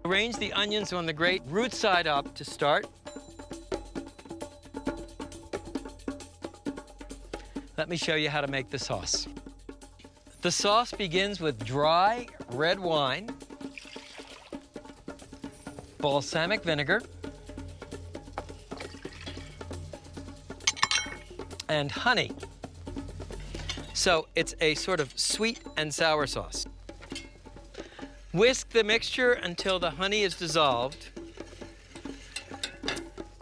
Arrange the onions on the grate, root side up to start. Let me show you how to make the sauce. The sauce begins with dry red wine, balsamic vinegar, and honey. So it's a sort of sweet and sour sauce. Whisk the mixture until the honey is dissolved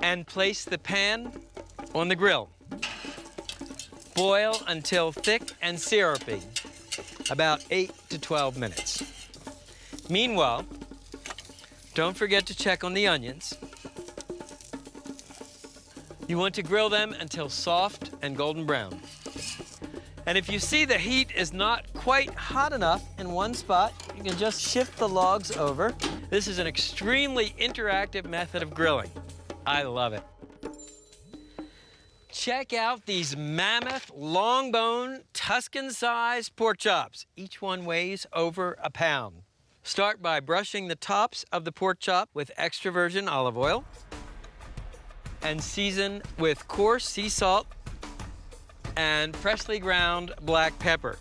and place the pan on the grill. Boil until thick and syrupy, about 8 to 12 minutes. Meanwhile, don't forget to check on the onions. You want to grill them until soft and golden brown. And if you see the heat is not quite hot enough in one spot, you can just shift the logs over. This is an extremely interactive method of grilling. I love it. Check out these mammoth, long-bone, Tuscan-sized pork chops. Each one weighs over a pound. Start by brushing the tops of the pork chop with extra virgin olive oil and season with coarse sea salt and freshly ground black pepper.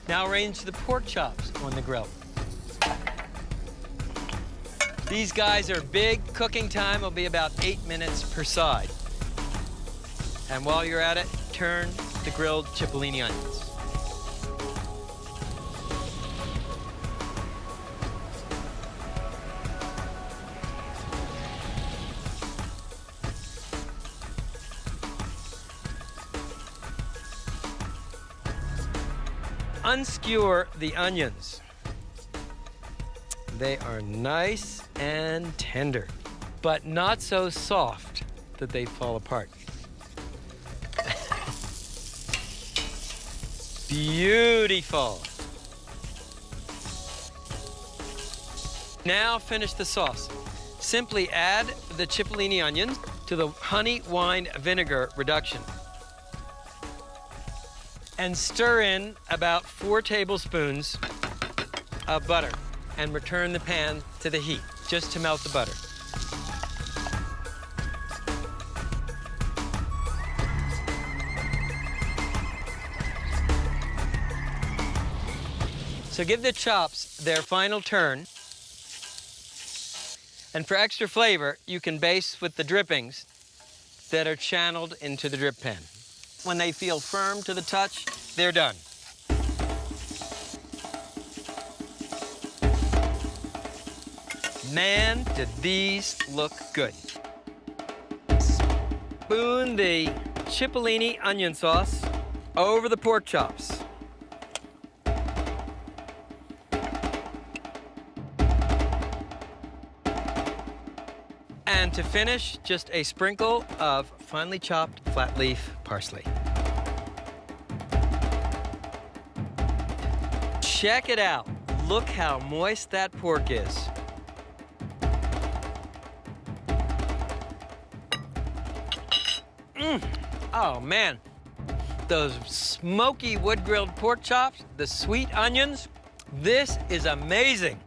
Now arrange the pork chops on the grill. These guys are big. Cooking time will be about 8 minutes per side. And while you're at it, turn the grilled cipollini onions. Unskewer the onions. They are nice and tender, but not so soft that they fall apart. Beautiful. Now finish the sauce. Simply add the cipollini onions to the honey wine vinegar reduction and stir in about 4 tablespoons of butter and return the pan to the heat just to melt the butter. So give the chops their final turn. And for extra flavor, you can baste with the drippings that are channeled into the drip pan. When they feel firm to the touch, they're done. Man, did these look good. Spoon the cipollini onion sauce over the pork chops. And to finish, just a sprinkle of finely chopped flat leaf parsley. Check it out. Look how moist that pork is. Oh, man. Those smoky wood-grilled pork chops, the sweet onions, this is amazing.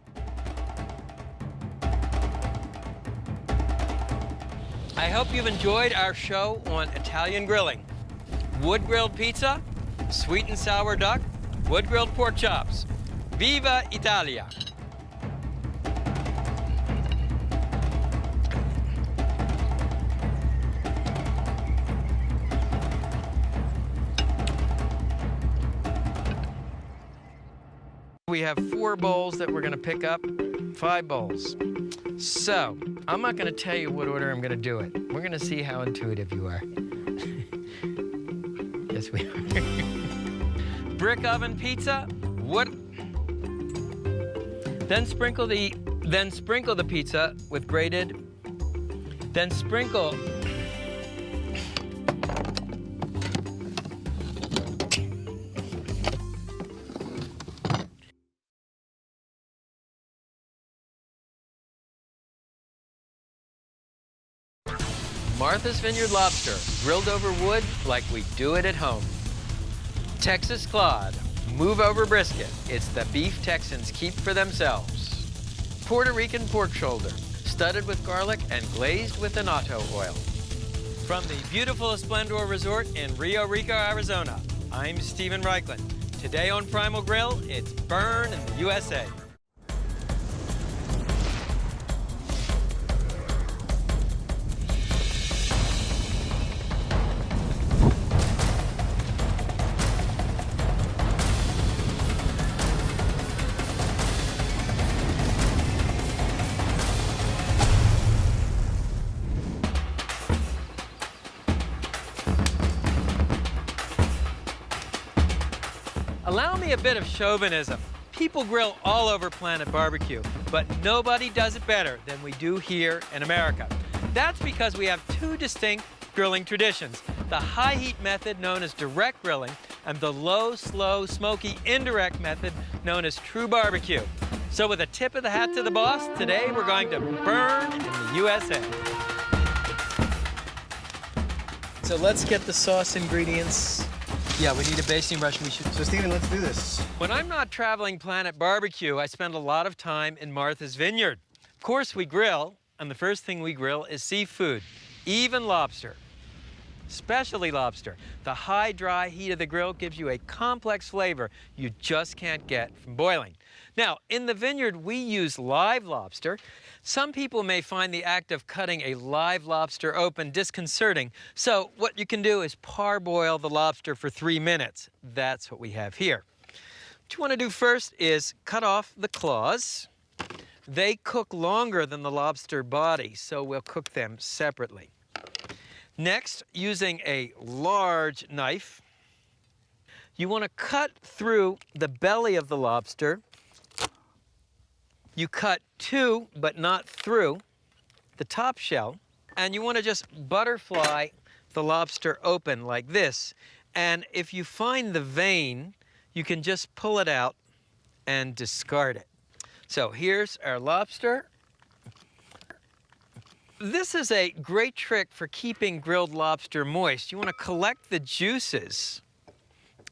I hope you've enjoyed our show on Italian grilling. Wood-grilled pizza, sweet and sour duck, wood-grilled pork chops. Viva Italia! We have 4 bowls that we're gonna pick up, 5 bowls. So, I'm not gonna tell you what order I'm gonna do it. We're gonna see how intuitive you are. Yes, we are. Brick oven pizza, Then sprinkle the pizza with grated, then sprinkle Martha's Vineyard lobster, grilled over wood like we do it at home. Texas cod, Move over brisket. It's the beef Texans keep for themselves. Puerto Rican pork shoulder, studded with garlic and glazed with annatto oil. From the beautiful Esplendor Resort in Rio Rico, Arizona, I'm Stephen Reichland. Today on Primal Grill, it's Burn in the USA. Allow me a bit of chauvinism. People grill all over Planet Barbecue, but nobody does it better than we do here in America. That's because we have two distinct grilling traditions: the high heat method known as direct grilling and the low, slow, smoky, indirect method known as true barbecue. So with a tip of the hat to the boss, today we're going to burn in the USA. So let's get the sauce ingredients. Yeah, we need a basting brush. So, Stephen, let's do this. When I'm not traveling Planet Barbecue, I spend a lot of time in Martha's Vineyard. Of course, we grill, and the first thing we grill is seafood, even lobster. Especially lobster. The high, dry heat of the grill gives you a complex flavor you just can't get from boiling. Now, in the vineyard, we use live lobster. Some people may find the act of cutting a live lobster open disconcerting, so what you can do is parboil the lobster for 3 minutes. That's what we have here. What you want to do first is cut off the claws. They cook longer than the lobster body, so we'll cook them separately. Next, using a large knife, you want to cut through the belly of the lobster. You cut to, but not through, the top shell, and you want to just butterfly the lobster open like this. And if you find the vein, you can just pull it out and discard it. So here's our lobster. This is a great trick for keeping grilled lobster moist. You want to collect the juices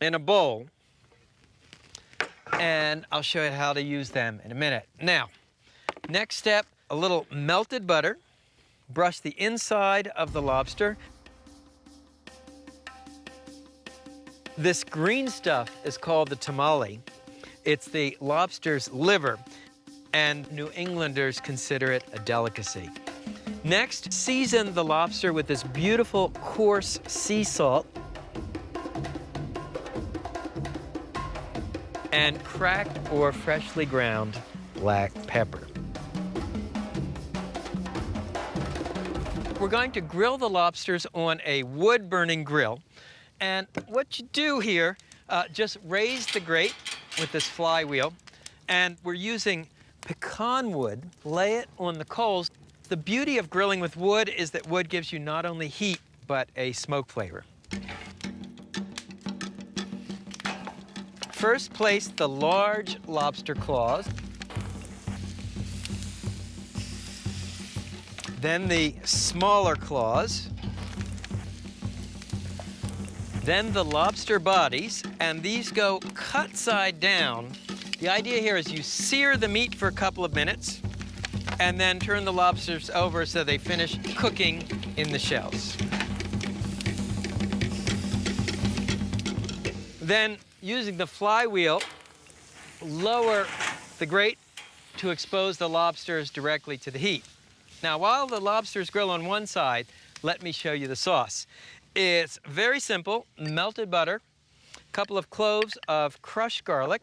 in a bowl, and I'll show you how to use them in a minute. Now, next step, a little melted butter. Brush the inside of the lobster. This green stuff is called the tamale. It's the lobster's liver, and New Englanders consider it a delicacy. Next, season the lobster with this beautiful coarse sea salt and cracked or freshly ground black pepper. We're going to grill the lobsters on a wood-burning grill. And what you do here, just raise the grate with this flywheel, and we're using pecan wood. Lay it on the coals. The beauty of grilling with wood is that wood gives you not only heat, but a smoke flavor. First, place the large lobster claws. Then the smaller claws. Then the lobster bodies, and these go cut side down. The idea here is you sear the meat for a couple of minutes, and then turn the lobsters over so they finish cooking in the shells. Then, using the flywheel, lower the grate to expose the lobsters directly to the heat. Now, while the lobsters grill on one side, let me show you the sauce. It's very simple: melted butter, a couple of cloves of crushed garlic.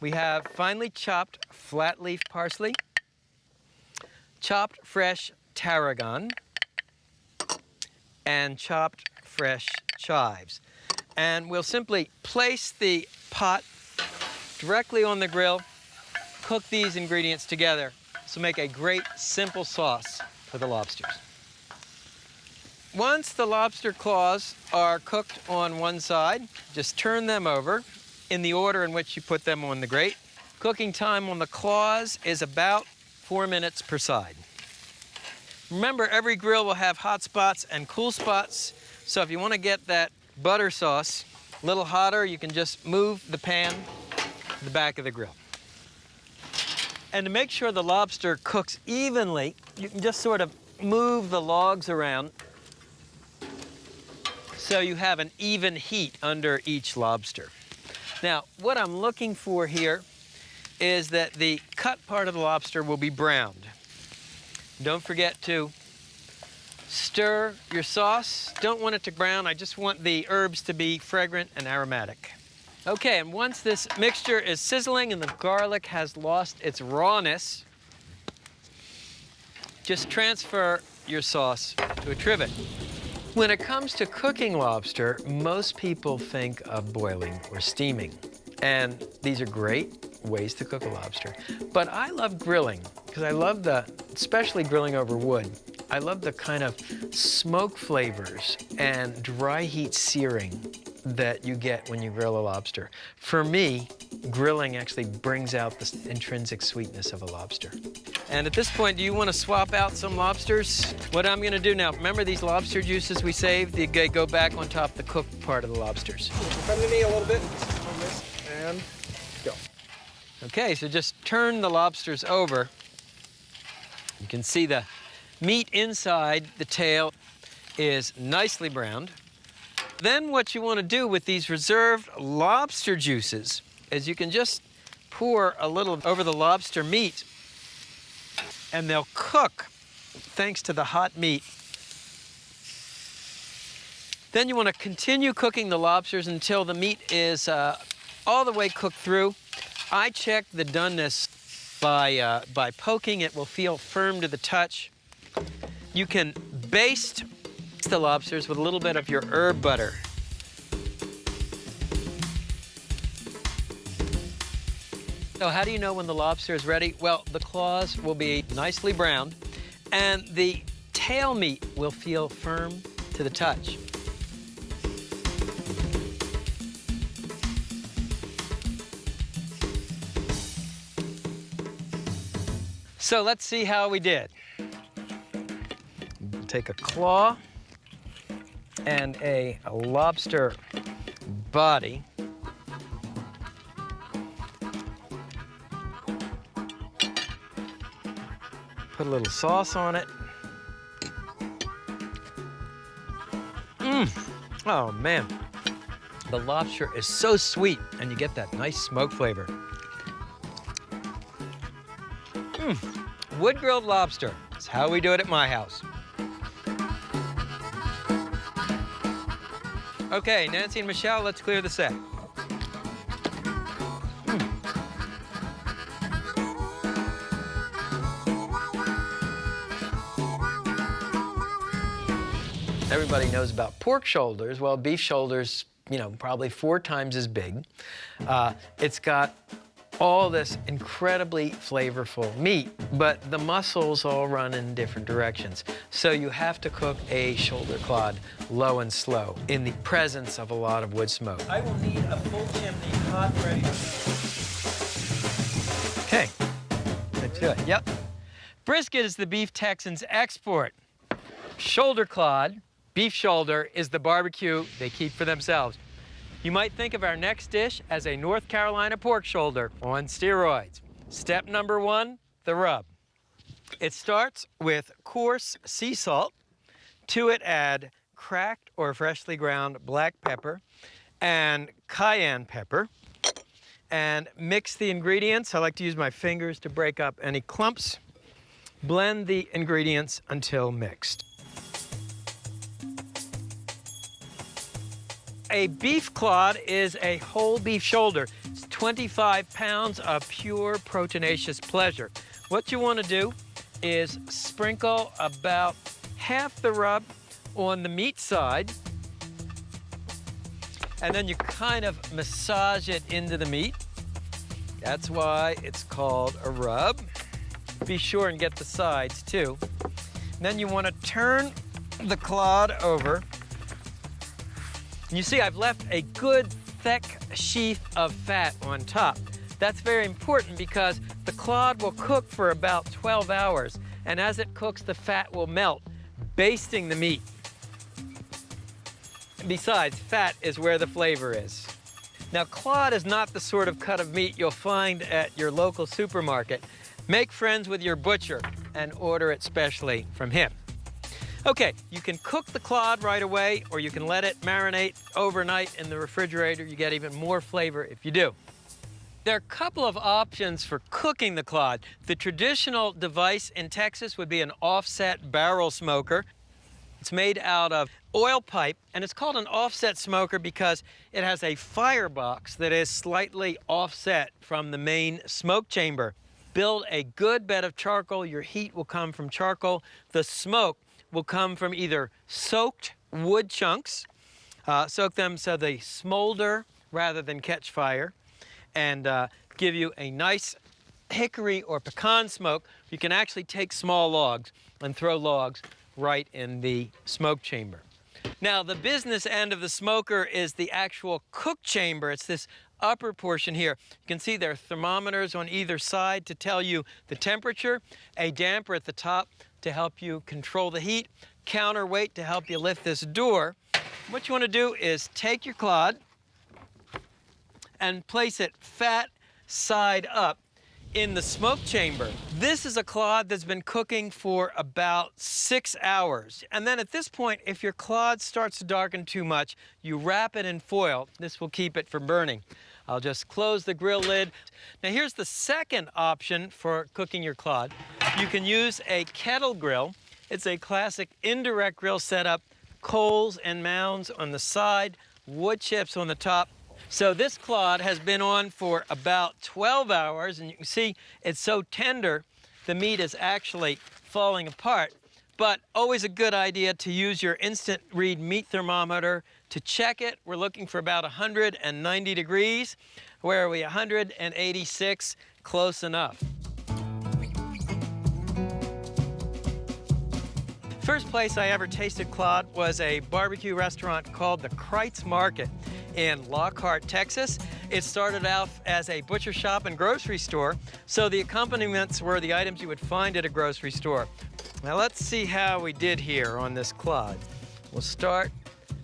We have finely chopped flat leaf parsley, chopped fresh tarragon, and chopped fresh chives. And we'll simply place the pot directly on the grill, cook these ingredients together, so make a great simple sauce for the lobsters. Once the lobster claws are cooked on one side, just turn them over in the order in which you put them on the grate. Cooking time on the claws is about 4 minutes per side. Remember, every grill will have hot spots and cool spots, so if you want to get that butter sauce, A little hotter, you can just move the pan to the back of the grill. And to make sure the lobster cooks evenly, you can just sort of move the logs around so you have an even heat under each lobster. Now, what I'm looking for here is that the cut part of the lobster will be browned. Don't forget to stir your sauce. Don't want it to brown. I just want the herbs to be fragrant and aromatic. Okay, and once this mixture is sizzling and the garlic has lost its rawness, just transfer your sauce to a trivet. When it comes to cooking lobster, most people think of boiling or steaming. And these are great ways to cook a lobster. But I love grilling, because I love especially grilling over wood, I love the kind of smoke flavors and dry heat searing that you get when you grill a lobster. For me, grilling actually brings out the intrinsic sweetness of a lobster. And at this point, do you want to swap out some lobsters? What I'm going to do now, remember these lobster juices we saved? They go back on top of the cooked part of the lobsters. Come to me a little bit on this, and go. Okay, so just turn the lobsters over. You can see the meat inside the tail is nicely browned. Then what you want to do with these reserved lobster juices is you can just pour a little over the lobster meat, and they'll cook thanks to the hot meat. Then you want to continue cooking the lobsters until the meat is all the way cooked through. I check the doneness by poking. It will feel firm to the touch. You can baste the lobsters with a little bit of your herb butter. So how do you know when the lobster is ready? Well, the claws will be nicely browned, and the tail meat will feel firm to the touch. So let's see how we did. Take a claw and a lobster body. Put a little sauce on it. Oh man, the lobster is so sweet, and you get that nice smoke flavor. Wood-grilled lobster is how we do it at my house. Okay, Nancy and Michelle, let's clear the set. Everybody knows about pork shoulders. Well, beef shoulders, probably 4 times as big. It's got all this incredibly flavorful meat, but the muscles all run in different directions. So you have to cook a shoulder clod low and slow in the presence of a lot of wood smoke. I will need a full chimney, hot, ready. Okay, let's do it. Yep. Brisket is the beef Texans' export. Shoulder clod, beef shoulder, is the barbecue they keep for themselves. You might think of our next dish as a North Carolina pork shoulder on steroids. Step number 1, the rub. It starts with coarse sea salt. To it, add cracked or freshly ground black pepper and cayenne pepper. And mix the ingredients. I like to use my fingers to break up any clumps. Blend the ingredients until mixed. A beef clod is a whole beef shoulder. It's 25 pounds of pure proteinaceous pleasure. What you want to do is sprinkle about half the rub on the meat side, and then you kind of massage it into the meat. That's why it's called a rub. Be sure and get the sides too. And then you want to turn the clod over. You see, I've left a good thick sheath of fat on top. That's very important because the clod will cook for about 12 hours, and as it cooks, the fat will melt, basting the meat. Besides, fat is where the flavor is. Now, cod is not the sort of cut of meat you'll find at your local supermarket. Make friends with your butcher and order it specially from him. Okay, you can cook the cod right away, or you can let it marinate overnight in the refrigerator. You get even more flavor if you do. There are a couple of options for cooking the cod. The traditional device in Texas would be an offset barrel smoker. It's made out of oil pipe, and it's called an offset smoker because it has a firebox that is slightly offset from the main smoke chamber. Build a good bed of charcoal. Your heat will come from charcoal. The smoke will come from either soaked wood chunks, soak them so they smolder rather than catch fire, and give you a nice hickory or pecan smoke. You can actually take small logs and throw logs right in the smoke chamber. Now, the business end of the smoker is the actual cook chamber. It's this upper portion here. You can see there are thermometers on either side to tell you the temperature, a damper at the top to help you control the heat, counterweight to help you lift this door. What you want to do is take your cod and place it fat side up in the smoke chamber. This is a cod that's been cooking for about 6 hours. And then at this point, if your cod starts to darken too much, you wrap it in foil. This will keep it from burning. I'll just close the grill lid. Now here's the second option for cooking your cod. You can use a kettle grill. It's a classic indirect grill setup, coals and mounds on the side, wood chips on the top. So this cod has been on for about 12 hours, and you can see it's so tender, the meat is actually falling apart. But always a good idea to use your instant read meat thermometer to check it. We're looking for about 190 degrees. Where are we? 186, close enough. First place I ever tasted cod was a barbecue restaurant called the Kreitz Market in Lockhart, Texas. It started out as a butcher shop and grocery store, so the accompaniments were the items you would find at a grocery store. Now let's see how we did here on this cod. We'll start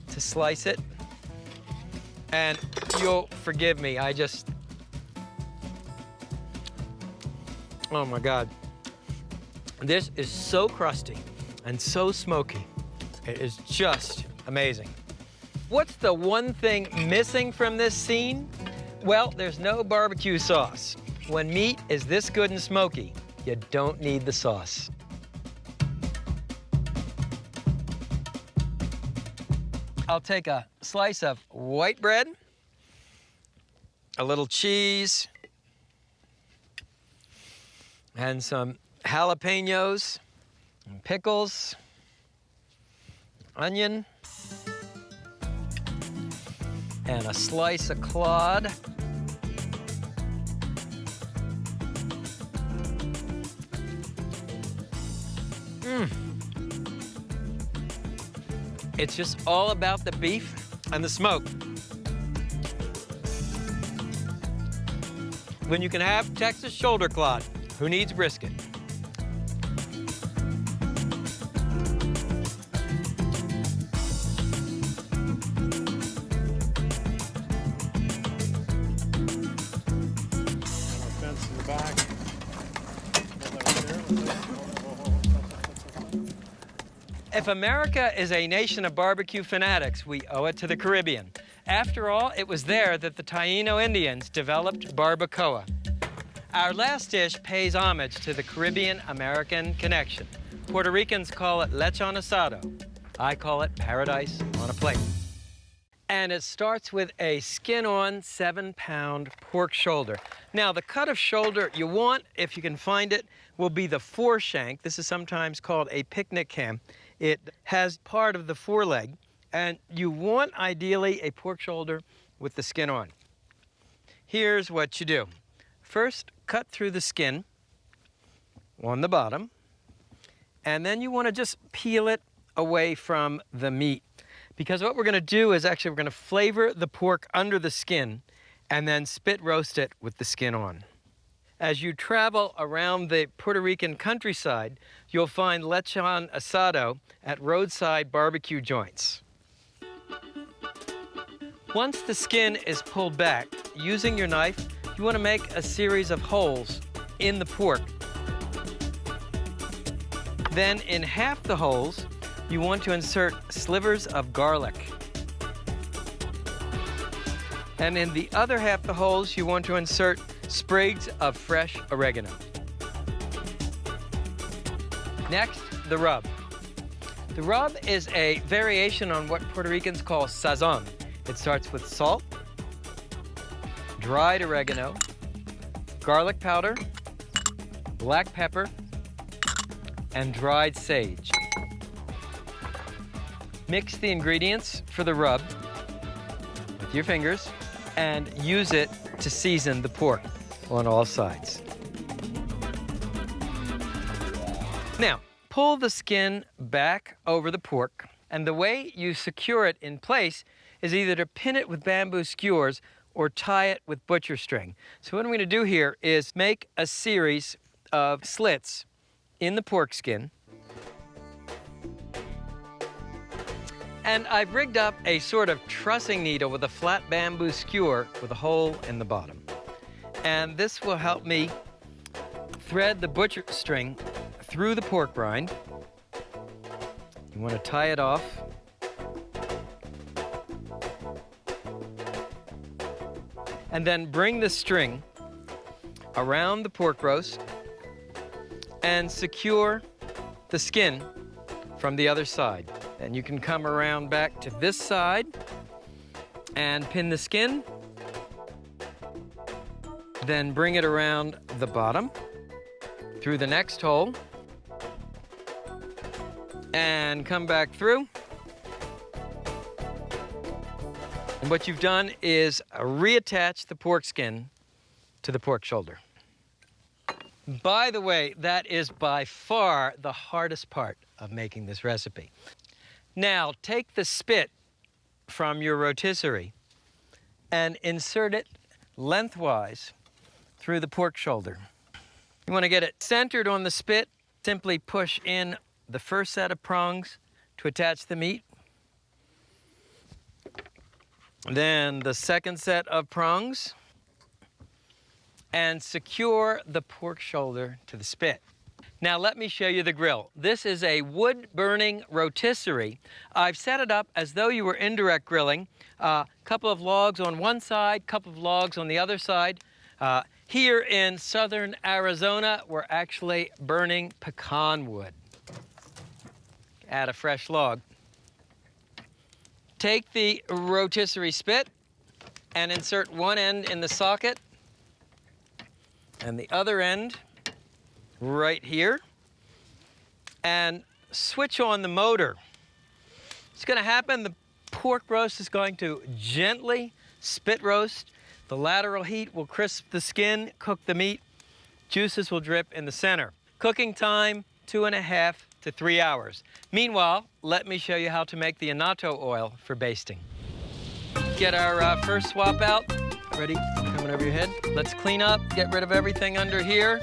to slice it, and you'll forgive me, oh my God. This is so crusty and so smoky. It is just amazing. What's the one thing missing from this scene? Well, there's no barbecue sauce. When meat is this good and smoky, you don't need the sauce. I'll take a slice of white bread, a little cheese, and some jalapenos, and pickles, onion, and a slice of cod. It's just all about the beef and the smoke. When you can have Texas shoulder cod, who needs brisket? If America is a nation of barbecue fanatics, we owe it to the Caribbean. After all, it was there that the Taino Indians developed barbacoa. Our last dish pays homage to the Caribbean-American connection. Puerto Ricans call it lechon asado. I call it paradise on a plate. And it starts with a skin-on 7-pound pork shoulder. Now, the cut of shoulder you want, if you can find it, will be the foreshank. This is sometimes called a picnic ham. It has part of the foreleg, and you want, ideally, a pork shoulder with the skin on. Here's what you do. First, cut through the skin on the bottom, and then you want to just peel it away from the meat. Because what we're going to do is actually we're going to flavor the pork under the skin and then spit roast it with the skin on. As you travel around the Puerto Rican countryside, you'll find lechon asado at roadside barbecue joints. Once the skin is pulled back, using your knife, you want to make a series of holes in the pork. Then in half the holes, you want to insert slivers of garlic. And in the other half the holes, you want to insert sprigs of fresh oregano. Next, the rub. The rub is a variation on what Puerto Ricans call sazon. It starts with salt, dried oregano, garlic powder, black pepper, and dried sage. Mix the ingredients for the rub with your fingers and use it to season the pork on all sides. Now, pull the skin back over the pork, and the way you secure it in place is either to pin it with bamboo skewers or tie it with butcher string. So what I'm going to do here is make a series of slits in the pork skin. And I've rigged up a sort of trussing needle with a flat bamboo skewer with a hole in the bottom. And this will help me thread the butcher string through the pork rind. You want to tie it off. And then bring the string around the pork roast and secure the skin from the other side. And you can come around back to this side and pin the skin. Then bring it around the bottom through the next hole and come back through. And what you've done is reattach the pork skin to the pork shoulder. By the way, that is by far the hardest part of making this recipe. Now, take the spit from your rotisserie and insert it lengthwise through the pork shoulder. You want to get it centered on the spit. Simply push in the first set of prongs to attach the meat. Then the second set of prongs, and secure the pork shoulder to the spit. Now let me show you the grill. This is a wood-burning rotisserie. I've set it up as though you were indirect grilling. A couple of logs on one side, couple of logs on the other side. Here in southern Arizona, we're actually burning pecan wood. Add a fresh log. Take the rotisserie spit and insert one end in the socket and the other end right here, and switch on the motor. It's going to happen, the pork roast is going to gently spit roast. The lateral heat will crisp the skin, cook the meat. Juices will drip in the center. Cooking time, 2.5 to 3 hours. Meanwhile, let me show you how to make the annatto oil for basting. Get our first swap out. Ready? Coming over your head. Let's clean up, get rid of everything under here.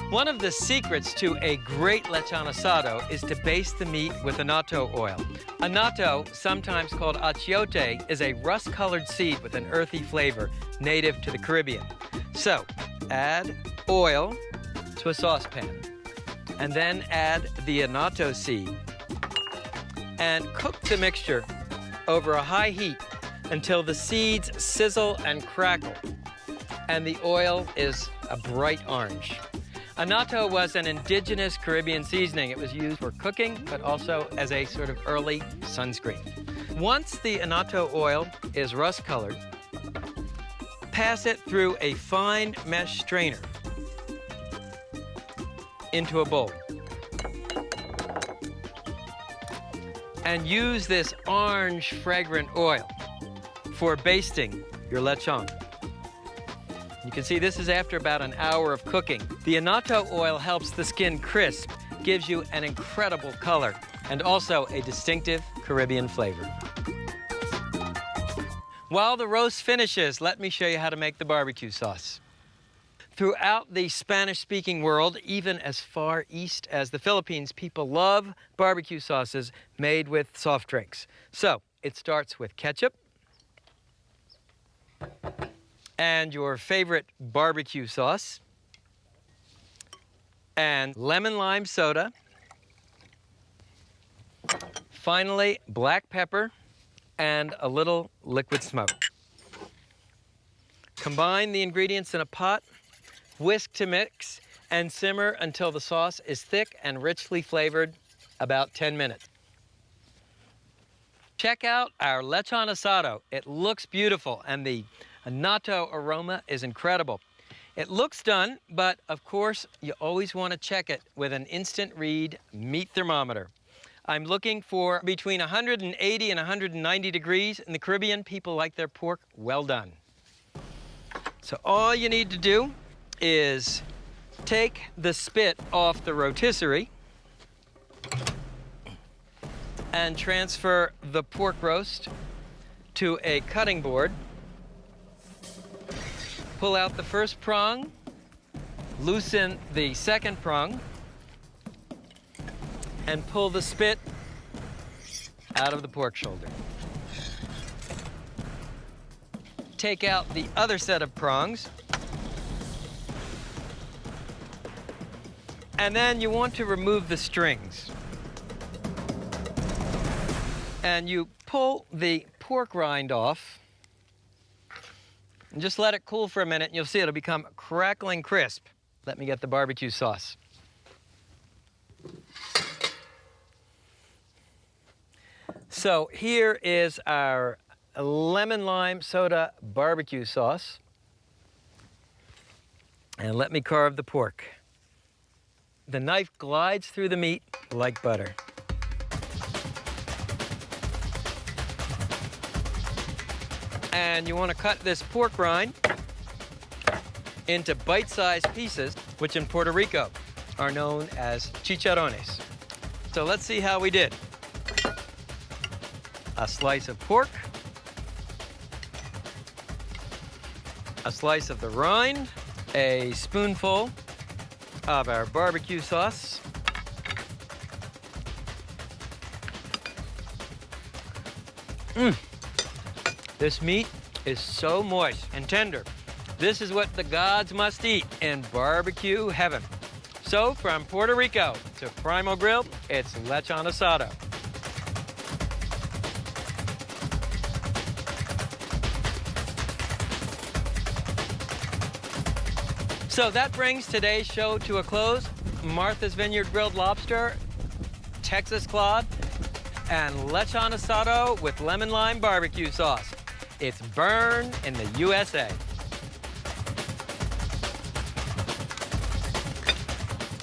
One of the secrets to a great lechon asado is to baste the meat with annatto oil. Annatto, sometimes called achiote, is a rust-colored seed with an earthy flavor native to the Caribbean. So, add oil to a saucepan, and then add the annatto seed, and cook the mixture over a high heat until the seeds sizzle and crackle, and the oil is a bright orange. Annatto was an indigenous Caribbean seasoning. It was used for cooking, but also as a sort of early sunscreen. Once the annatto oil is rust-colored, pass it through a fine mesh strainer into a bowl. And use this orange fragrant oil for basting your lechon. You can see this is after about an hour of cooking. The annatto oil helps the skin crisp, gives you an incredible color, and also a distinctive Caribbean flavor. While the roast finishes, let me show you how to make the barbecue sauce. Throughout the Spanish-speaking world, even as far east as the Philippines, people love barbecue sauces made with soft drinks. So it starts with ketchup and your favorite barbecue sauce and lemon lime soda. Finally, black pepper and a little liquid smoke. Combine the ingredients in a pot, whisk to mix, and simmer until the sauce is thick and richly flavored, about 10 minutes. Check out our lechon asado. It looks beautiful, and the natto aroma is incredible. It looks done, but of course, you always want to check it with an instant read meat thermometer. I'm looking for between 180 and 190 degrees. In the Caribbean, people like their pork well done. So all you need to do is take the spit off the rotisserie and transfer the pork roast to a cutting board. Pull out the first prong, loosen the second prong, and pull the spit out of the pork shoulder. Take out the other set of prongs. And then you want to remove the strings. And you pull the pork rind off. And just let it cool for a minute, and you'll see it'll become crackling crisp. Let me get the barbecue sauce. So here is our lemon lime soda barbecue sauce. And let me carve the pork. The knife glides through the meat like butter. And you want to cut this pork rind into bite-sized pieces, which in Puerto Rico are known as chicharrones. So let's see how we did. A slice of pork, a slice of the rind, a spoonful of our barbecue sauce, This meat is so moist and tender. This is what the gods must eat in barbecue heaven. So from Puerto Rico to Primal Grill, it's lechon asado. So that brings today's show to a close. Martha's Vineyard grilled lobster, Texas cod, and lechon asado with lemon lime barbecue sauce. It's burned in the USA.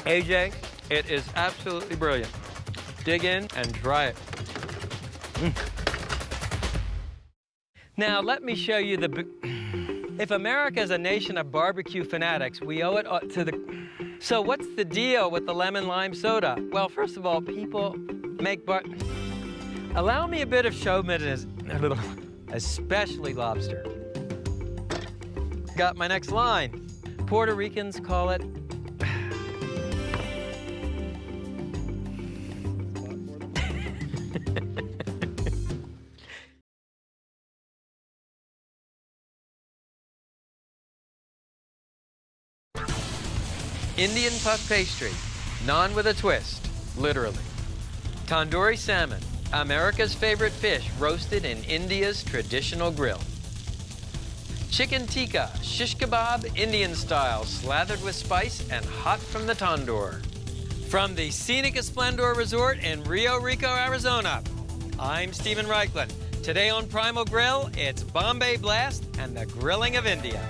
AJ, it is absolutely brilliant. Dig in and try it. Now, let me show you if America is a nation of barbecue fanatics, we owe it to the... So what's the deal with the lemon lime soda? Well, first of all, people make Allow me a bit of chauvinism, especially lobster. Got my next line. Puerto Ricans call it Indian puff pastry, naan with a twist, literally. Tandoori salmon, America's favorite fish roasted in India's traditional grill. Chicken tikka, shish kebab, Indian style, slathered with spice and hot from the tandoor. From the scenic Esplendor Resort in Rio Rico, Arizona, I'm Stephen Reichlin. Today on Primal Grill, it's Bombay Blast and the grilling of India.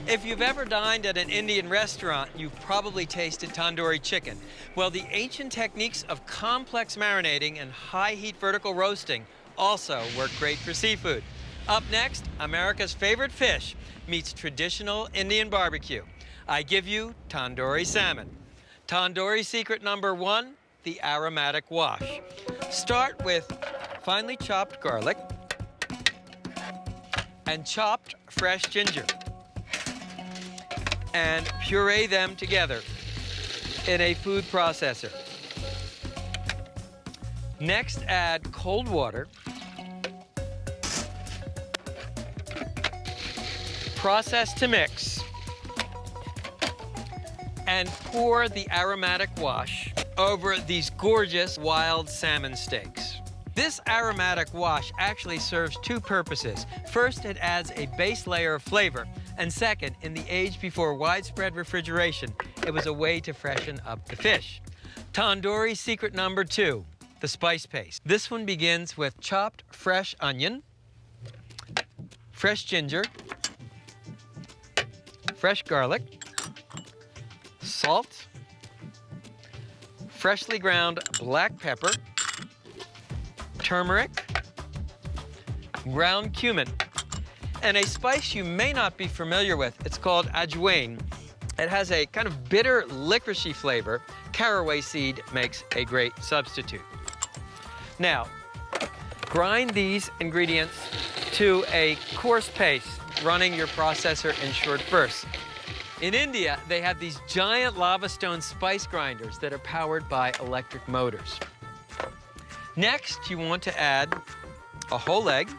If you've ever dined at an Indian restaurant, you've probably tasted tandoori chicken. Well, the ancient techniques of complex marinating and high heat vertical roasting also work great for seafood. Up next, America's favorite fish meets traditional Indian barbecue. I give you tandoori salmon. Tandoori secret number 1, the aromatic wash. Start with finely chopped garlic and chopped fresh ginger, and puree them together in a food processor. Next, add cold water, process to mix, and pour the aromatic wash over these gorgeous wild salmon steaks. This aromatic wash actually serves 2 purposes. First, it adds a base layer of flavor. And second, in the age before widespread refrigeration, it was a way to freshen up the fish. Tandoori secret number 2, the spice paste. This one begins with chopped fresh onion, fresh ginger, fresh garlic, salt, freshly ground black pepper, turmeric, ground cumin, and a spice you may not be familiar with. It's called ajwain. It has a kind of bitter, licoricey flavor. Caraway seed makes a great substitute. Now, grind these ingredients to a coarse paste, running your processor in short bursts. In India, they have these giant lava stone spice grinders that are powered by electric motors. Next, you want to add a whole egg,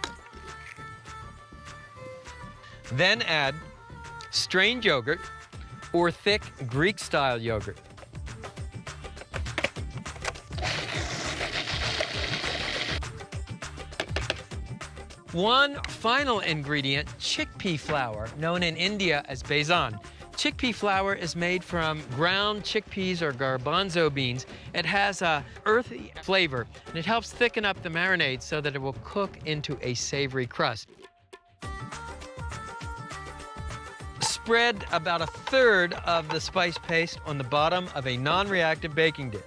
then add strained yogurt or thick Greek-style yogurt. One final ingredient, chickpea flour, known in India as besan. Chickpea flour is made from ground chickpeas or garbanzo beans. It has a earthy flavor, and it helps thicken up the marinade so that it will cook into a savory crust. Spread about 1/3 of the spice paste on the bottom of a non-reactive baking dish.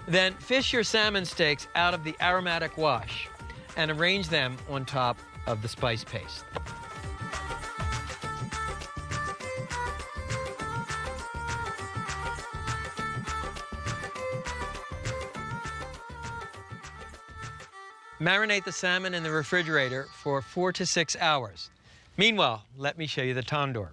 Then fish your salmon steaks out of the aromatic wash and arrange them on top of the spice paste. Marinate the salmon in the refrigerator for 4 to 6 hours. Meanwhile, let me show you the tandoor.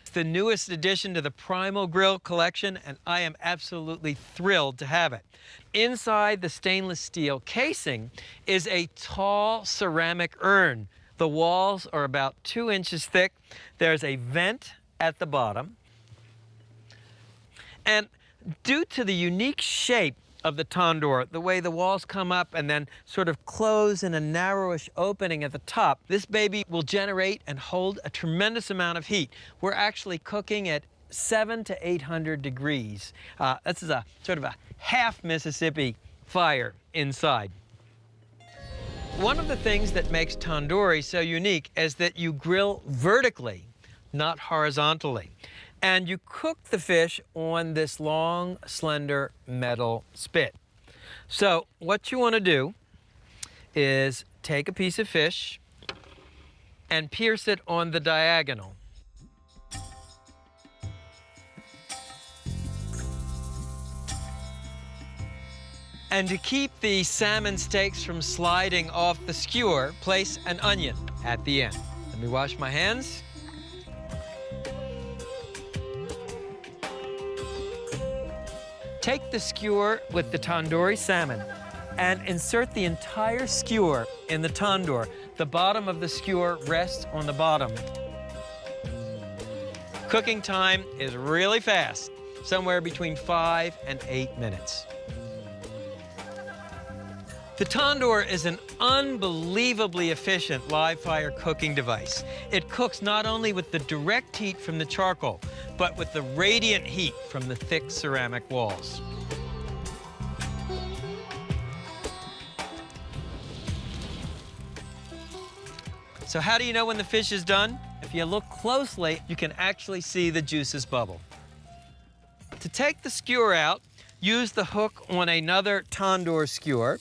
It's the newest addition to the Primal Grill collection, and I am absolutely thrilled to have it. Inside the stainless steel casing is a tall ceramic urn. The walls are about 2 inches thick. There's a vent at the bottom. And due to the unique shape of the tandoor, the way the walls come up and then sort of close in a narrowish opening at the top, this baby will generate and hold a tremendous amount of heat. We're actually cooking at 700 to 800 degrees. This is a sort of a half Mississippi fire inside. One of the things that makes tandoori so unique is that you grill vertically, not horizontally. And you cook the fish on this long, slender metal spit. So what you want to do is take a piece of fish and pierce it on the diagonal. And to keep the salmon steaks from sliding off the skewer, place an onion at the end. Let me wash my hands. Take the skewer with the tandoori salmon and insert the entire skewer in the tandoor. The bottom of the skewer rests on the bottom. Cooking time is really fast, somewhere between 5 and 8 minutes. The tandoor is an unbelievably efficient live fire cooking device. It cooks not only with the direct heat from the charcoal, but with the radiant heat from the thick ceramic walls. So how do you know when the fish is done? If you look closely, you can actually see the juices bubble. To take the skewer out, use the hook on another tandoor skewer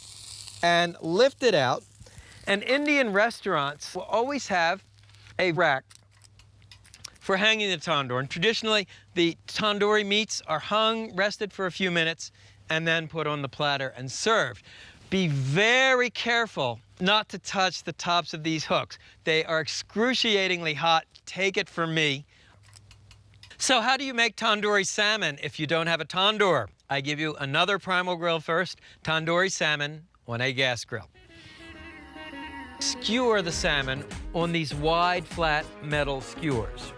and lift it out. And Indian restaurants will always have a rack for hanging the tandoor. And traditionally, the tandoori meats are hung, rested for a few minutes, and then put on the platter and served. Be very careful not to touch the tops of these hooks. They are excruciatingly hot. Take it from me. So how do you make tandoori salmon if you don't have a tandoor? I give you another Primal Grill first, tandoori salmon on a gas grill. Skewer the salmon on these wide, flat metal skewers.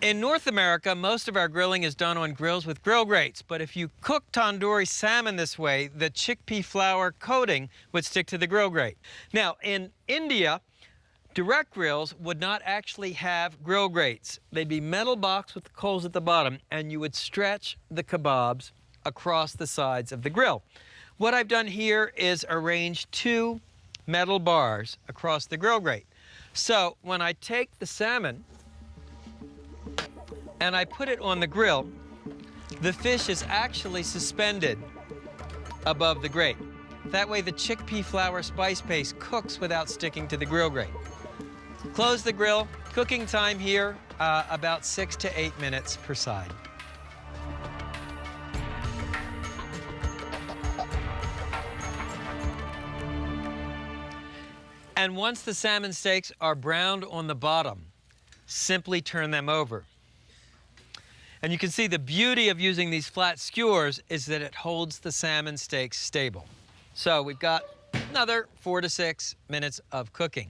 In North America, most of our grilling is done on grills with grill grates, but if you cook tandoori salmon this way, the chickpea flour coating would stick to the grill grate. Now, in India, direct grills would not actually have grill grates. They'd be metal box with the coals at the bottom, and you would stretch the kebabs across the sides of the grill. What I've done here is arrange 2 metal bars across the grill grate. So when I take the salmon and I put it on the grill, the fish is actually suspended above the grate. That way the chickpea flour spice paste cooks without sticking to the grill grate. Close the grill. Cooking time here, about 6 to 8 minutes per side. And once the salmon steaks are browned on the bottom, simply turn them over. And you can see the beauty of using these flat skewers is that it holds the salmon steaks stable. So we've got another 4 to 6 minutes of cooking.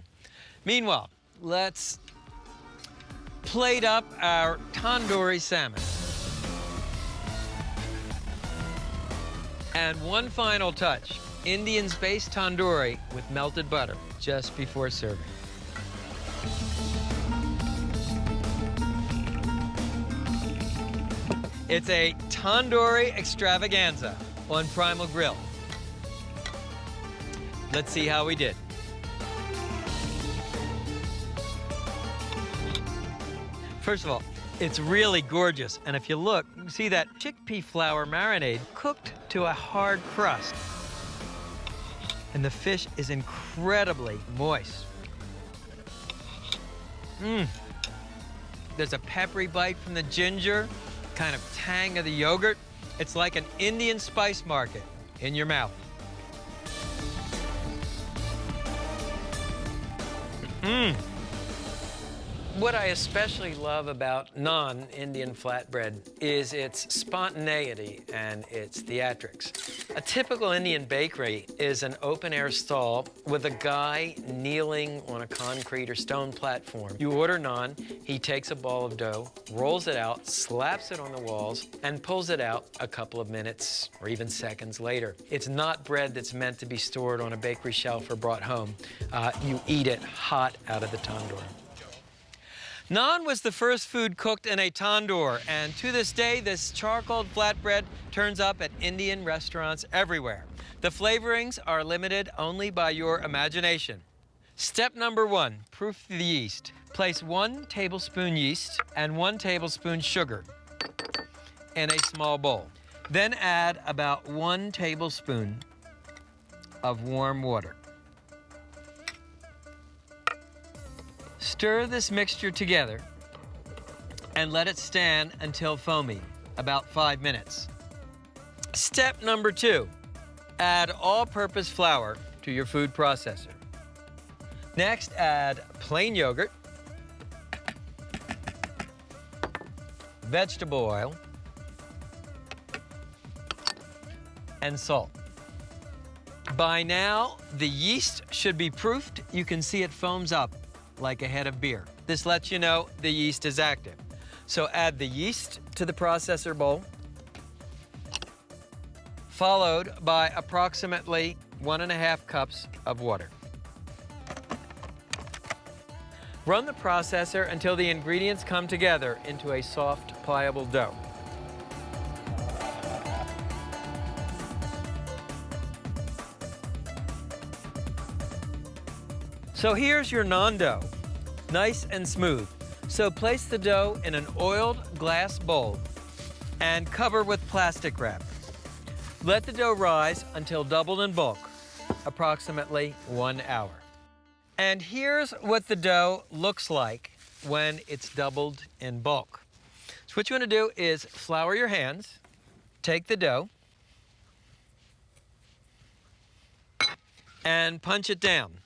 Meanwhile, let's plate up our tandoori salmon. And one final touch, Indians baste tandoori with melted butter just before serving. It's a tandoori extravaganza on Primal Grill. Let's see how we did. First of all, it's really gorgeous. And if you look, you can see that chickpea flour marinade cooked to a hard crust. And the fish is incredibly moist. There's a peppery bite from the ginger, kind of tang of the yogurt. It's like an Indian spice market in your mouth. What I especially love about non-Indian flatbread is its spontaneity and its theatrics. A typical Indian bakery is an open-air stall with a guy kneeling on a concrete or stone platform. You order naan, he takes a ball of dough, rolls it out, slaps it on the walls, and pulls it out a couple of minutes or even seconds later. It's not bread that's meant to be stored on a bakery shelf or brought home. You eat it hot out of the tandoor. Naan was the first food cooked in a tandoor, and to this day, this charcoal flatbread turns up at Indian restaurants everywhere. The flavorings are limited only by your imagination. Step number 1, proof the yeast. Place 1 tablespoon yeast and 1 tablespoon sugar in a small bowl. Then add about 1 tablespoon of warm water. Stir this mixture together and let it stand until foamy, about 5 minutes. Step number 2, add all-purpose flour to your food processor. Next, add plain yogurt, vegetable oil, and salt. By now, the yeast should be proofed. You can see it foams up like a head of beer. This lets you know the yeast is active. So add the yeast to the processor bowl, followed by approximately 1.5 cups of water. Run the processor until the ingredients come together into a soft, pliable dough. So here's your naan dough, nice and smooth. So place the dough in an oiled glass bowl and cover with plastic wrap. Let the dough rise until doubled in bulk, approximately 1 hour. And here's what the dough looks like when it's doubled in bulk. So what you want to do is flour your hands, take the dough, and punch it down.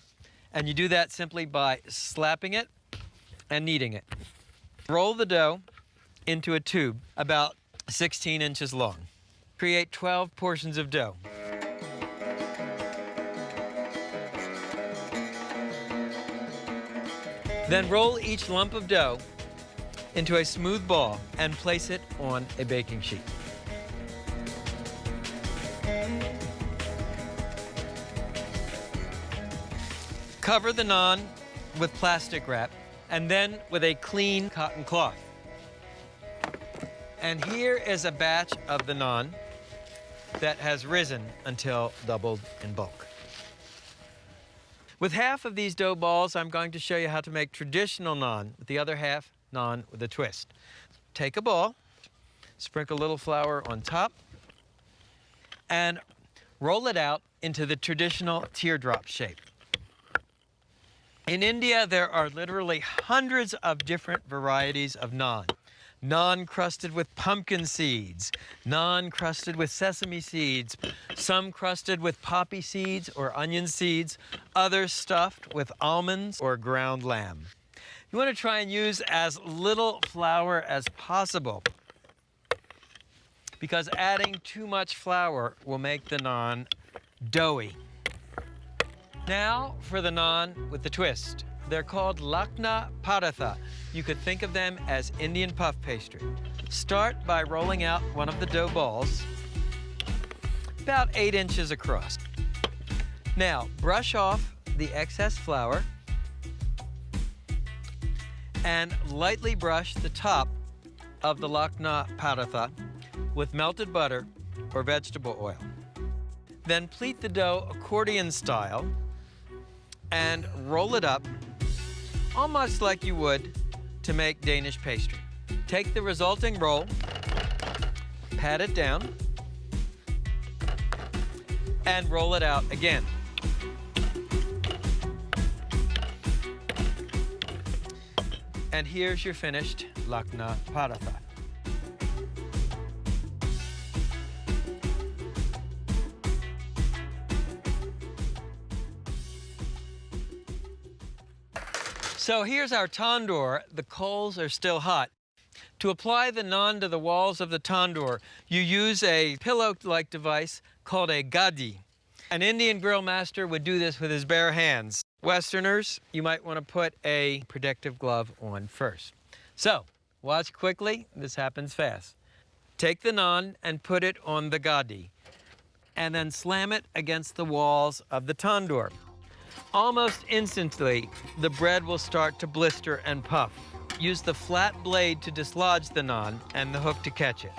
And you do that simply by slapping it and kneading it. Roll the dough into a tube about 16 inches long. Create 12 portions of dough. Then roll each lump of dough into a smooth ball and place it on a baking sheet. Cover the naan with plastic wrap and then with a clean cotton cloth. And here is a batch of the naan that has risen until doubled in bulk. With half of these dough balls, I'm going to show you how to make traditional naan, with the other half naan with a twist. Take a ball, sprinkle a little flour on top, and roll it out into the traditional teardrop shape. In India, there are literally hundreds of different varieties of naan. Naan crusted with pumpkin seeds, naan crusted with sesame seeds, some crusted with poppy seeds or onion seeds, others stuffed with almonds or ground lamb. You want to try and use as little flour as possible, because adding too much flour will make the naan doughy. Now for the naan with the twist. They're called Lakna paratha. You could think of them as Indian puff pastry. Start by rolling out one of the dough balls about 8 inches across. Now brush off the excess flour and lightly brush the top of the Lakna paratha with melted butter or vegetable oil. Then pleat the dough accordion style and roll it up almost like you would to make Danish pastry. Take the resulting roll, pat it down, and roll it out again. And here's your finished Lakna paratha. So here's our tandoor. The coals are still hot. To apply the naan to the walls of the tandoor, you use a pillow-like device called a gadi. An Indian grill master would do this with his bare hands. Westerners, you might want to put a protective glove on first. So, watch quickly. This happens fast. Take the naan and put it on the gadi, and then slam it against the walls of the tandoor. Almost instantly, the bread will start to blister and puff. Use the flat blade to dislodge the naan and the hook to catch it.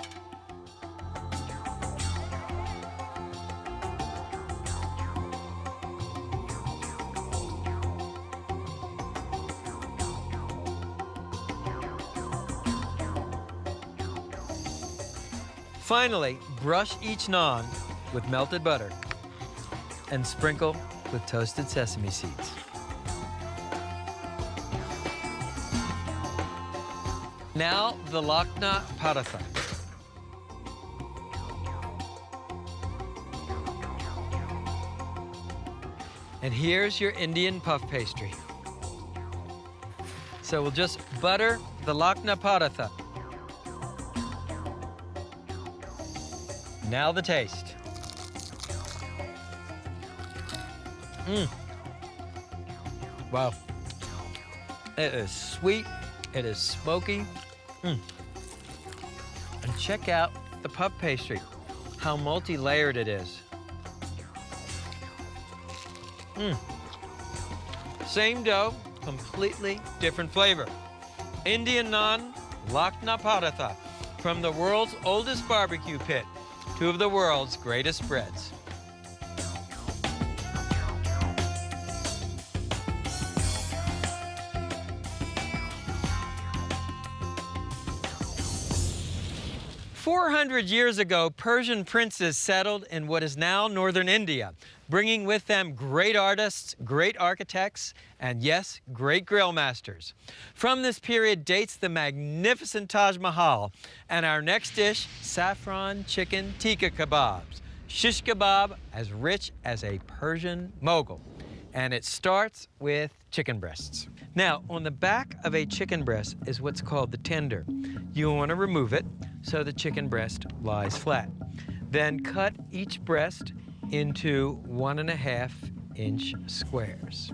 Finally, brush each naan with melted butter and sprinkle with toasted sesame seeds. Now the Lakna paratha. And here's your Indian puff pastry. So we'll just butter the Lakna paratha. Now the taste. Wow. It is sweet, it is smoky. And check out the puff pastry, how multi-layered it is. Same dough, completely different flavor. Indian naan, Lakna paratha, from the world's oldest barbecue pit, two of the world's greatest breads. 400 years ago, Persian princes settled in what is now northern India, bringing with them great artists, great architects, and yes, great grill masters. From this period dates the magnificent Taj Mahal, and our next dish, saffron chicken tikka kebabs. Shish kebab as rich as a Persian mogul. And it starts with chicken breasts. Now, on the back of a chicken breast is what's called the tender. You want to remove it so the chicken breast lies flat. Then cut each breast into 1.5-inch squares.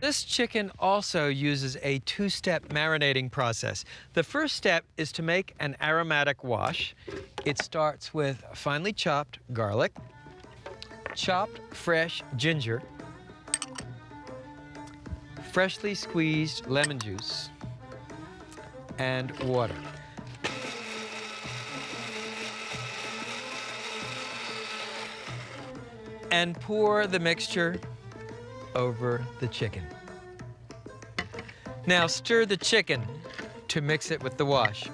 This chicken also uses a two-step marinating process. The first step is to make an aromatic wash. It starts with finely chopped garlic, chopped fresh ginger, freshly squeezed lemon juice, and water. And pour the mixture over the chicken. Now stir the chicken to mix it with the wash.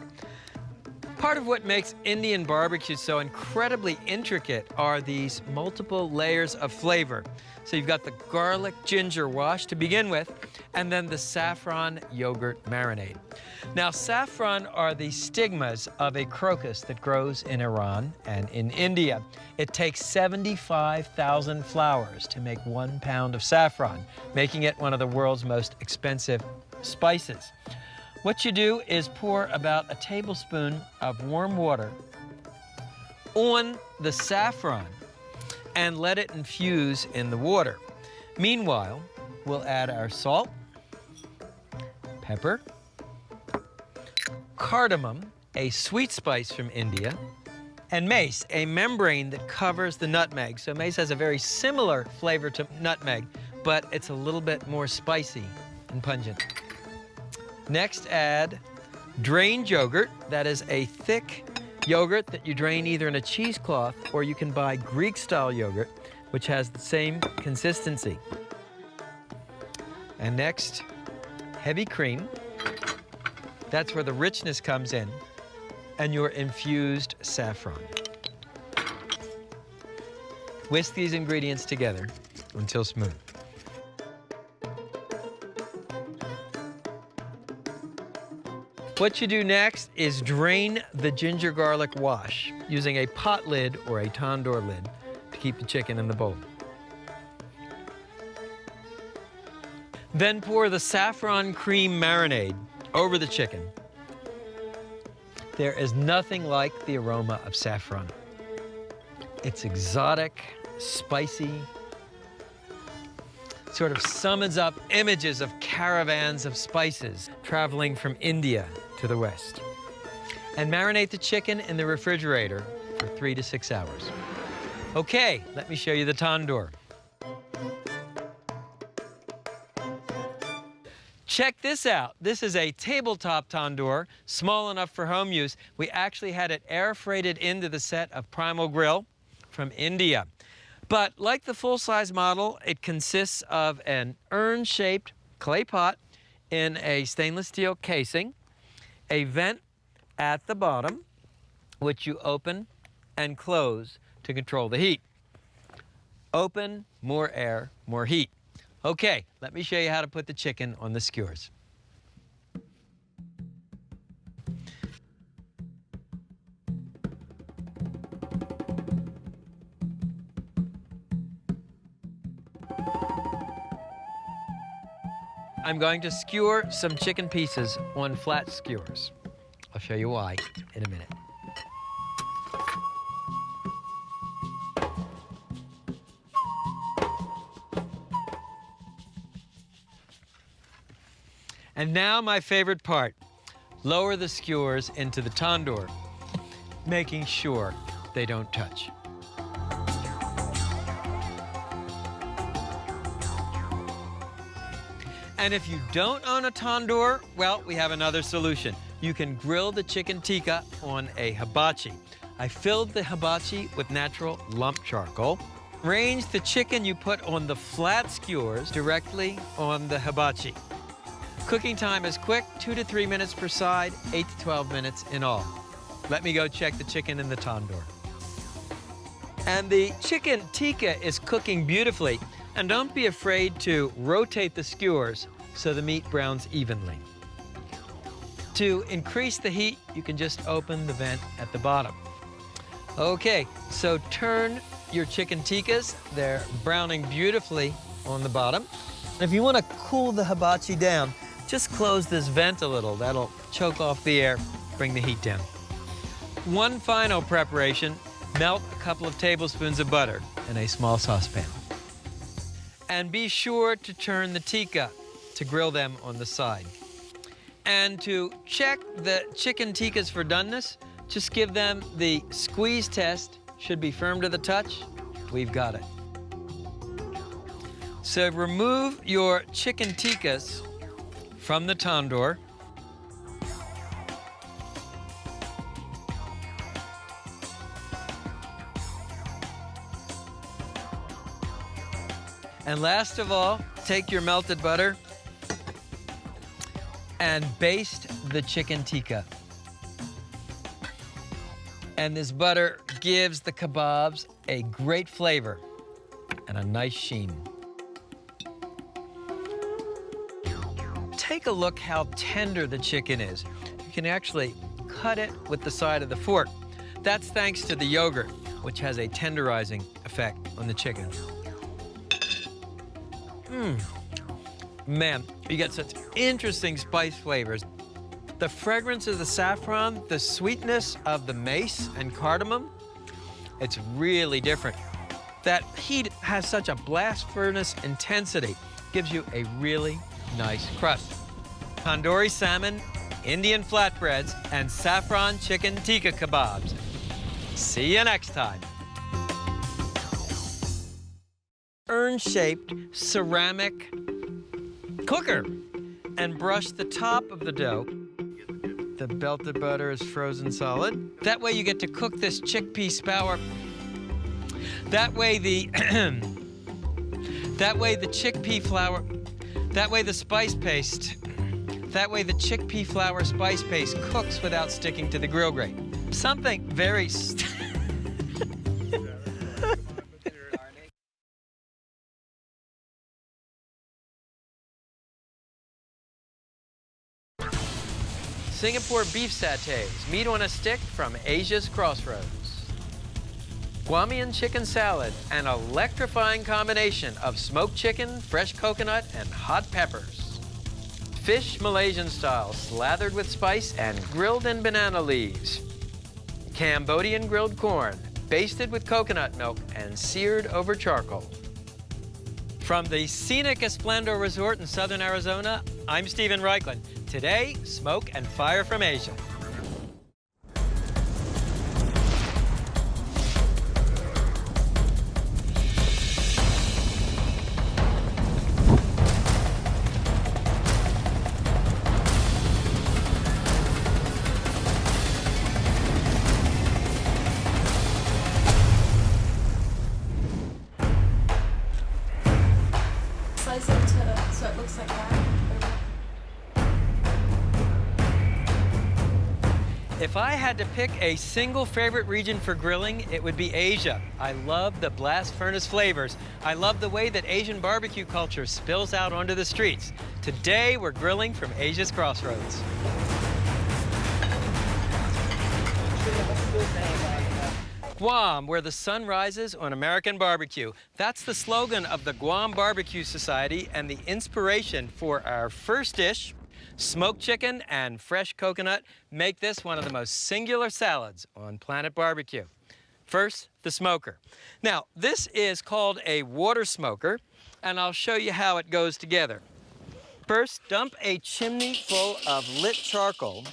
Part of what makes Indian barbecue so incredibly intricate are these multiple layers of flavor. So you've got the garlic ginger wash to begin with, and then the saffron yogurt marinade. Now, saffron are the stigmas of a crocus that grows in Iran and in India. It takes 75,000 flowers to make 1 pound of saffron, making it one of the world's most expensive spices. What you do is pour about a tablespoon of warm water on the saffron and let it infuse in the water. Meanwhile, we'll add our salt, pepper, cardamom, a sweet spice from India, and mace, a membrane that covers the nutmeg. So mace has a very similar flavor to nutmeg, but it's a little bit more spicy and pungent. Next, add drained yogurt. That is a thick yogurt that you drain either in a cheesecloth or you can buy Greek-style yogurt, which has the same consistency. And next, heavy cream. That's where the richness comes in, and your infused saffron. Whisk these ingredients together until smooth. What you do next is drain the ginger garlic wash using a pot lid or a tandoor lid to keep the chicken in the bowl. Then pour the saffron cream marinade over the chicken. There is nothing like the aroma of saffron. It's exotic, spicy, sort of summons up images of caravans of spices traveling from India to the West. And marinate the chicken in the refrigerator for 3 to 6 hours. Okay, let me show you the tandoor. Check this out. This is a tabletop tandoor, small enough for home use. We actually had it air freighted into the set of Primal Grill from India. But like the full-size model, it consists of an urn-shaped clay pot in a stainless steel casing, a vent at the bottom, which you open and close to control the heat. Open, more air, more heat. Okay, let me show you how to put the chicken on the skewers. I'm going to skewer some chicken pieces on flat skewers. I'll show you why in a minute. And now my favorite part. Lower the skewers into the tandoor, making sure they don't touch. And if you don't own a tandoor, well, we have another solution. You can grill the chicken tikka on a hibachi. I filled the hibachi with natural lump charcoal, Range the chicken you put on the flat skewers directly on the hibachi. Cooking time is quick, 2 to 3 minutes per side, 8 to 12 minutes in all. Let me go check the chicken in the tandoor. And the chicken tikka is cooking beautifully. And don't be afraid to rotate the skewers so the meat browns evenly. To increase the heat, you can just open the vent at the bottom. Okay, so turn your chicken tikkas. They're browning beautifully on the bottom. If you want to cool the hibachi down, just close this vent a little. That'll choke off the air, bring the heat down. One final preparation, melt a couple of tablespoons of butter in a small saucepan. And be sure to turn the tikka to grill them on the side. And to check the chicken tikkas for doneness, just give them the squeeze test. Should be firm to the touch. We've got it. So remove your chicken tikkas from the tandoor. And last of all, take your melted butter and baste the chicken tikka. And this butter gives the kebabs a great flavor and a nice sheen. Take a look how tender the chicken is. You can actually cut it with the side of the fork. That's thanks to the yogurt, which has a tenderizing effect on the chicken. Man, you get such interesting spice flavors. The fragrance of the saffron, the sweetness of the mace and cardamom, it's really different. That heat has such a blast furnace intensity, gives you a really nice crust. Tandoori salmon, Indian flatbreads, and saffron chicken tikka kebabs. See you next time. Urn-shaped ceramic cooker, and brush the top of the dough. The melted butter is frozen solid. That way you get to cook this chickpea scour. That way the chickpea flour, that way the spice paste, that way the chickpea flour spice paste cooks without sticking to the grill grate. Something very Singapore beef satays, meat on a stick from Asia's crossroads. Guamian chicken salad, an electrifying combination of smoked chicken, fresh coconut, and hot peppers. Fish Malaysian style, slathered with spice and grilled in banana leaves. Cambodian grilled corn, basted with coconut milk and seared over charcoal. From the scenic Esplendor Resort in southern Arizona, I'm Stephen Reichland. Today, smoke and fire from Asia. Slice it so it looks like that. If I had to pick a single favorite region for grilling, it would be Asia. I love the blast furnace flavors. I love the way that Asian barbecue culture spills out onto the streets. Today, we're grilling from Asia's crossroads. Guam, where the sun rises on American barbecue. That's the slogan of the Guam Barbecue Society and the inspiration for our first dish. Smoked chicken and fresh coconut make this one of the most singular salads on Planet Barbecue. First, the smoker. Now, this is called a water smoker, and I'll show you how it goes together. First, dump a chimney full of lit charcoal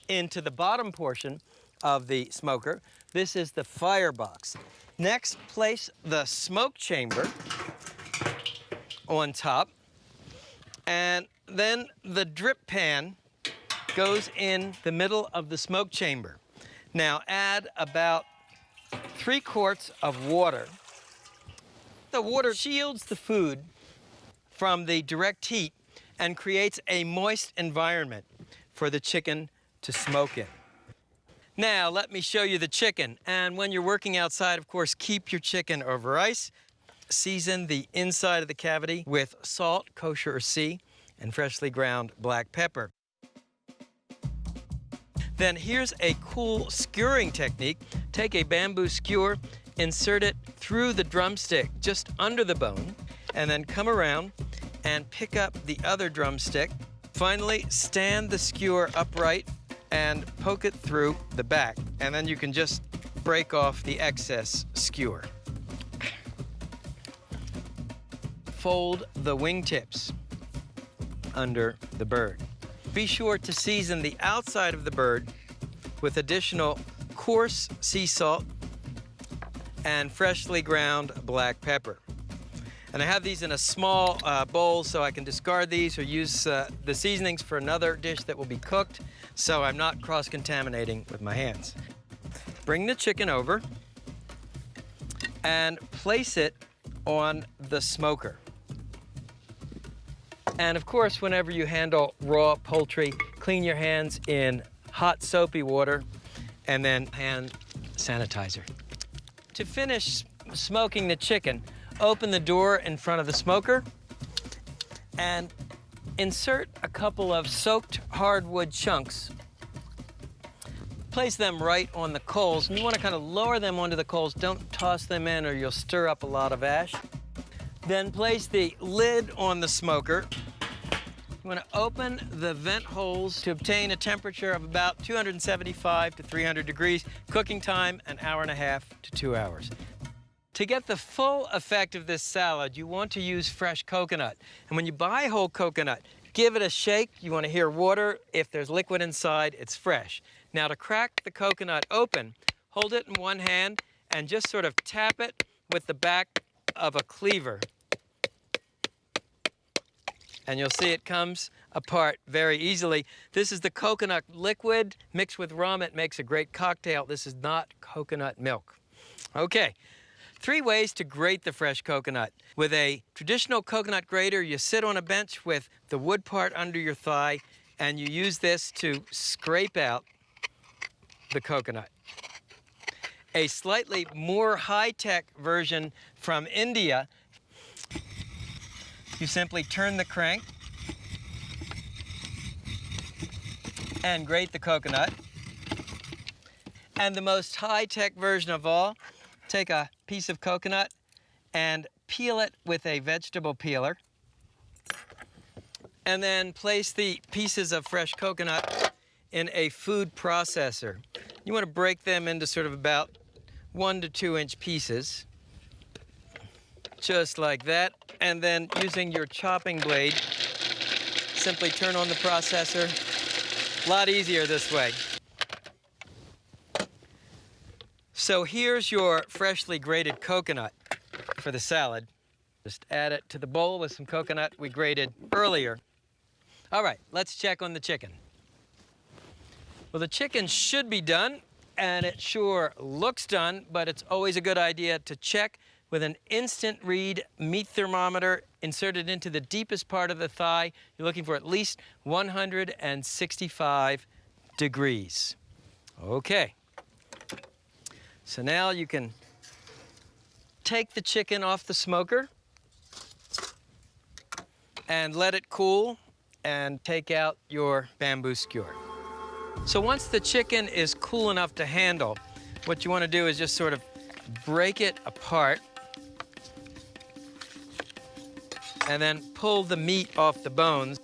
into the bottom portion of the smoker. This is the firebox. Next, place the smoke chamber on top, and then the drip pan goes in the middle of the smoke chamber. Now add about 3 quarts of water The water shields the food from the direct heat and creates a moist environment for the chicken to smoke in. Now, let me show you the chicken. And when you're working outside, of course, keep your chicken over ice. Season the inside of the cavity with salt, kosher or sea, and freshly ground black pepper. Then here's a cool skewering technique. Take a bamboo skewer, insert it through the drumstick just under the bone, and then come around and pick up the other drumstick. Finally, stand the skewer upright and poke it through the back, and then you can just break off the excess skewer. Fold the wingtips under the bird. Be sure to season the outside of the bird with additional coarse sea salt and freshly ground black pepper. And I have these in a small bowl so I can discard these or use the seasonings for another dish that will be cooked, so I'm not cross-contaminating with my hands. Bring the chicken over and place it on the smoker. And of course, whenever you handle raw poultry, clean your hands in hot soapy water and then hand sanitizer. To finish smoking the chicken, open the door in front of the smoker and insert a couple of soaked hardwood chunks. Place them right on the coals, and you want to kind of lower them onto the coals. Don't toss them in or you'll stir up a lot of ash. Then place the lid on the smoker. You want to open the vent holes to obtain a temperature of about 275 to 300 degrees. Cooking time, 1.5 hours to 2 hours. To get the full effect of this salad, you want to use fresh coconut. And when you buy whole coconut, give it a shake. You want to hear water. If there's liquid inside, it's fresh. Now to crack the coconut open, hold it in one hand and just sort of tap it with the back of a cleaver. And you'll see it comes apart very easily. This is the coconut liquid mixed with rum. It makes a great cocktail. This is not coconut milk. Okay, 3 ways to grate the fresh coconut. With a traditional coconut grater, you sit on a bench with the wood part under your thigh, and you use this to scrape out the coconut. A slightly more high-tech version from India, you simply turn the crank and grate the coconut. And the most high-tech version of all, take a piece of coconut and peel it with a vegetable peeler. And then place the pieces of fresh coconut in a food processor. You want to break them into sort of about 1 to 2 inch pieces, just like that. And then using your chopping blade, simply turn on the processor. A lot easier this way. So here's your freshly grated coconut for the salad. Just add it to the bowl with some coconut we grated earlier. All right, let's check on the chicken. Well, the chicken should be done, and it sure looks done, but it's always a good idea to check with an instant read meat thermometer inserted into the deepest part of the thigh. You're looking for at least 165 degrees. Okay. So now you can take the chicken off the smoker and let it cool and take out your bamboo skewer. So once the chicken is cool enough to handle, what you want to do is just sort of break it apart and then pull the meat off the bones.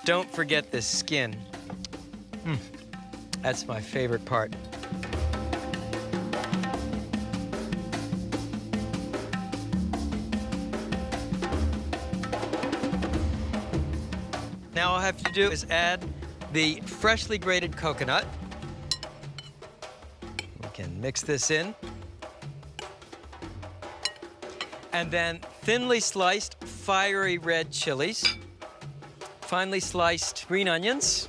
Don't forget the skin. That's my favorite part. Now all I have to do is add the freshly grated coconut. We can mix this in. And then thinly sliced fiery red chilies, finely sliced green onions.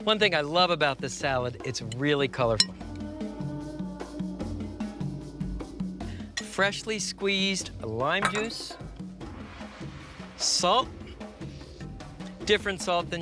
One thing I love about this salad, it's really colorful. freshly squeezed lime juice, salt, different salt than you